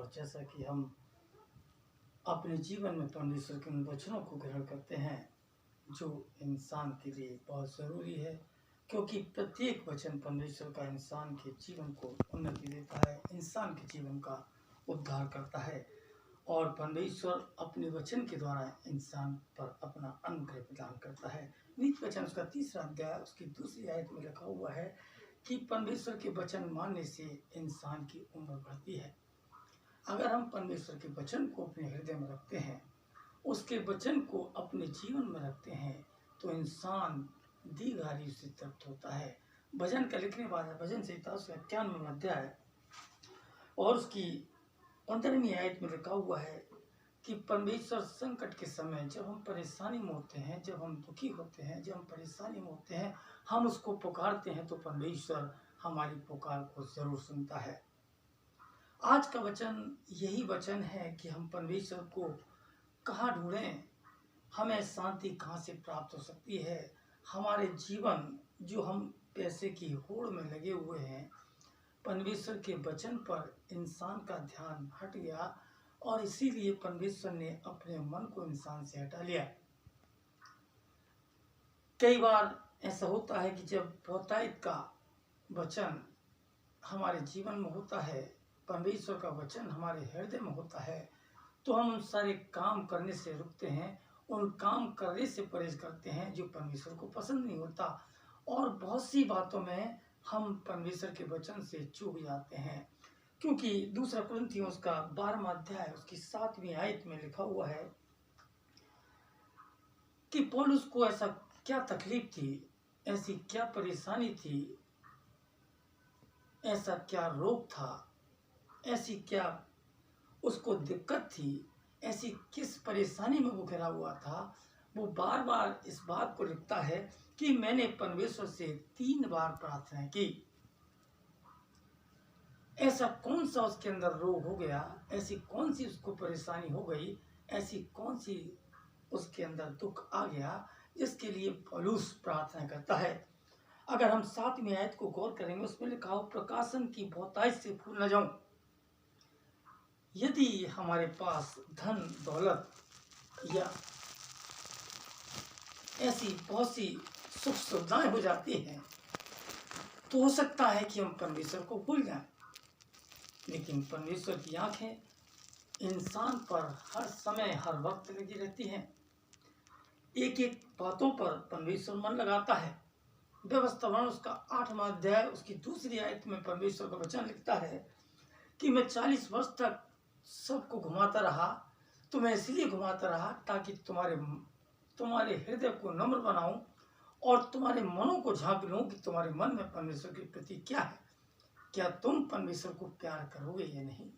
और जैसा कि हम अपने जीवन में परमेश्वर के उन वचनों को ग्रहण करते हैं जो इंसान के लिए बहुत ज़रूरी है, क्योंकि प्रत्येक वचन परमेश्वर का इंसान के जीवन को उन्नति देता है, इंसान के जीवन का उद्धार करता है और परमेश्वर अपने वचन के द्वारा इंसान पर अपना अनुग्रह प्रदान करता है। नीति वचन उसका 3रा अध्याय उसकी 2री आयत में लिखा हुआ है कि परमेश्वर के वचन मानने से इंसान की उम्र बढ़ती है। अगर हम परमेश्वर के वचन को अपने हृदय में रखते हैं, उसके वचन को अपने जीवन में रखते हैं, तो इंसान दीर्घायु से तृप्त होता है। भजन का लिखने वाला भजन संहिता उसका 91वां अध्याय और उसकी 15वीं आयत में लिखा हुआ है कि परमेश्वर संकट के समय जब हम परेशानी में होते हैं, जब हम दुखी होते हैं, जब हम परेशानी में होते हैं, हम उसको पुकारते हैं तो परमेश्वर हमारी पुकार को जरूर सुनता है। आज का वचन यही वचन है कि हम परमेश्वर को कहाँ ढूंढें, हमें शांति कहाँ से प्राप्त हो सकती है। हमारे जीवन जो हम पैसे की होड़ में लगे हुए हैं, परमेश्वर के वचन पर इंसान का ध्यान हट गया और इसीलिए परमेश्वर ने अपने मन को इंसान से हटा लिया। कई बार ऐसा होता है कि जब बहुतायत का वचन हमारे जीवन में होता है, परमेश्वर का वचन हमारे हृदय में होता है, तो हम उन सारे काम करने से रुकते हैं, उन काम करने से परहेज करते हैं जो परमेश्वर को पसंद नहीं होता और बहुत सी बातों में हम परमेश्वर के वचन से चूक जाते हैं। क्योंकि 2 कुरिन्थियों उसका 12वां अध्याय उसकी 7वीं आयत में लिखा हुआ है कि पौलुस को ऐसा क्या तकलीफ थी, ऐसी क्या परेशानी थी, ऐसा क्या रोग था, ऐसी क्या उसको दिक्कत थी, ऐसी किस परेशानी में वो घिरा हुआ था। वो बार बार इस बात को लिखता है कि मैंने परमेश्वर से 3 बार प्रार्थना की। ऐसा कौन सा उसके अंदर रोग हो गया, ऐसी कौन सी उसको परेशानी हो गई, ऐसी कौन सी उसके अंदर दुख आ गया जिसके लिए पौलुस प्रार्थना करता है। अगर हम 7वीं आयत को गौर करेंगे, उसमें लिखा हो प्रकाशन की बहुतायत से भूल न जाऊं। यदि हमारे पास धन दौलत या ऐसी बहुत सी सुख सुविधाएं हो जाती हैं तो हो सकता है कि हम परमेश्वर को भूल जाएं, लेकिन परमेश्वर की आंखें इंसान पर हर समय हर वक्त लगी रहती हैं। एक एक बातों पर परमेश्वर मन लगाता है। व्यवस्थापन उसका 8वां अध्याय उसकी 2री आयत में परमेश्वर का वचन लिखता है कि मैं 40 वर्ष तक सबको घुमाता रहा, तो मैं इसलिए घुमाता रहा ताकि तुम्हारे हृदय को नम्र बनाऊं और तुम्हारे मनों को झांक लूं कि तुम्हारे मन में परमेश्वर के प्रति क्या है, क्या तुम परमेश्वर को प्यार करोगे या नहीं।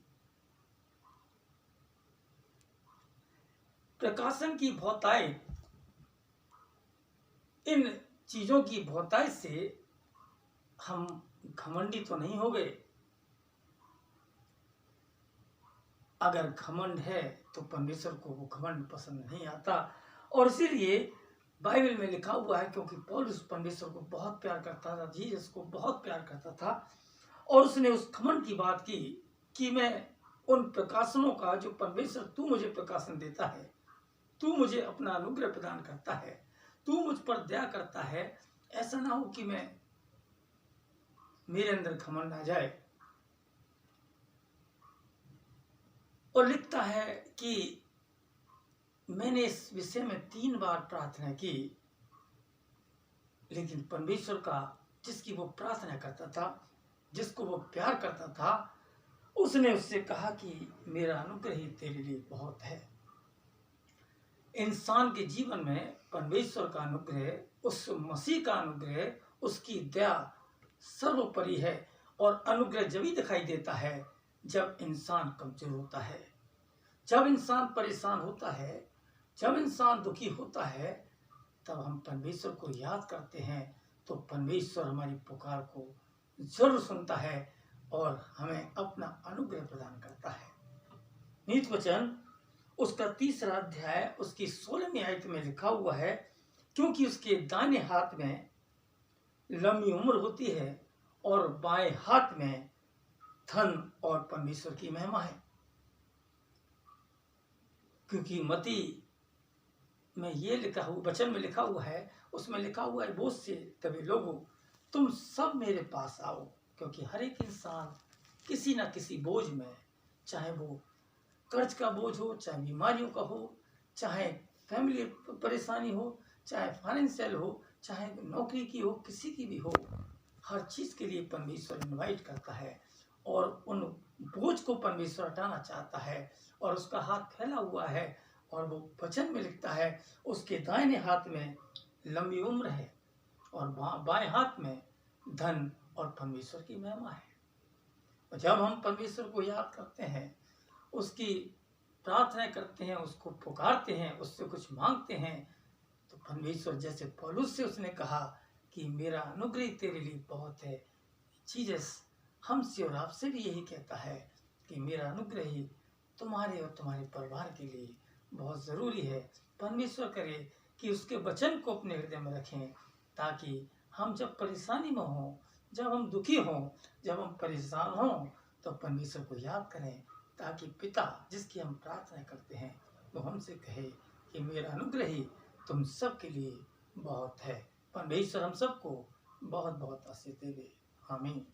प्रकाशन की बहुतायत, इन चीजों की बहुतायत से हम घमंडी तो नहीं हो गए। अगर घमंड है तो परमेश्वर को वो घमंड पसंद नहीं आता और इसीलिए बाइबल में लिखा हुआ है, क्योंकि पौलुस परमेश्वर को बहुत प्यार करता था, जीसस को बहुत प्यार करता था और उसने उस घमंड की बात की कि मैं उन प्रकाशनों का जो परमेश्वर तू मुझे प्रकाशन देता है, तू मुझे अपना अनुग्रह प्रदान करता है, तू मुझ पर दया करता है, ऐसा ना हो कि मेरे अंदर घमंड आ जाए। और लिखता है कि मैंने इस विषय में 3 बार प्रार्थना की, लेकिन परमेश्वर का जिसकी वो प्रार्थना करता था, जिसको वो प्यार करता था, उसने उससे कहा कि मेरा अनुग्रह ही तेरे लिए बहुत है। इंसान के जीवन में परमेश्वर का अनुग्रह, उस मसीह का अनुग्रह, उसकी दया सर्वोपरि है और अनुग्रह जब ही दिखाई देता है जब इंसान कमजोर होता है, जब इंसान परेशान होता है, जब इंसान दुखी होता है, तब हम परमेश्वर को याद करते हैं तो परमेश्वर हमारी पुकार को जरूर सुनता है और हमें अपना अनुग्रह प्रदान करता है। नीति वचन उसका 3रा अध्याय उसकी 16वीं आयत में लिखा हुआ है, क्योंकि उसके दाहिने हाथ में लंबी उम्र होती है और बाएं हाथ में धन और परमेश्वर की महिमा है। क्योंकि मती में ये लिखा हुआ, वचन में लिखा हुआ है, उसमें लिखा हुआ है, बोझ से तभी लोगों तुम सब मेरे पास आओ, क्योंकि हर एक इंसान किसी ना किसी बोझ में, चाहे वो कर्ज का बोझ हो, चाहे बीमारियों का हो, चाहे फैमिली परेशानी हो, चाहे फाइनेंशियल हो, चाहे नौकरी की हो, किसी की भी हो, हर चीज़ के लिए परमेश्वर इनवाइट करता है और उन बोझ को परमेश्वर हटाना चाहता है। और उसका हाथ फैला हुआ है और वो वचन में लिखता है, उसके दाहिने हाथ में लंबी उम्र है और बाएं हाथ में धन और परमेश्वर की महिमा है। और जब हम परमेश्वर को याद करते हैं, उसकी प्रार्थना करते हैं, उसको पुकारते हैं, उससे कुछ मांगते हैं, तो परमेश्वर जैसे पौलुस से उसने कहा कि मेरा अनुग्रह तेरे लिए बहुत है, जीसस हमसे और आपसे भी यही कहता है कि मेरा अनुग्रह ही तुम्हारे और तुम्हारे परिवार के लिए बहुत ज़रूरी है। परमेश्वर करे कि उसके वचन को अपने हृदय में रखें, ताकि हम जब परेशानी में हों, जब हम दुखी हों, जब हम परेशान हों, तो परमेश्वर को याद करें, ताकि पिता जिसकी हम प्रार्थना करते हैं वो हमसे कहे कि मेरा अनुग्रह ही तुम सब के लिए बहुत है। परमेश्वर हम सबको बहुत बहुत आशीष देवे। आमीन।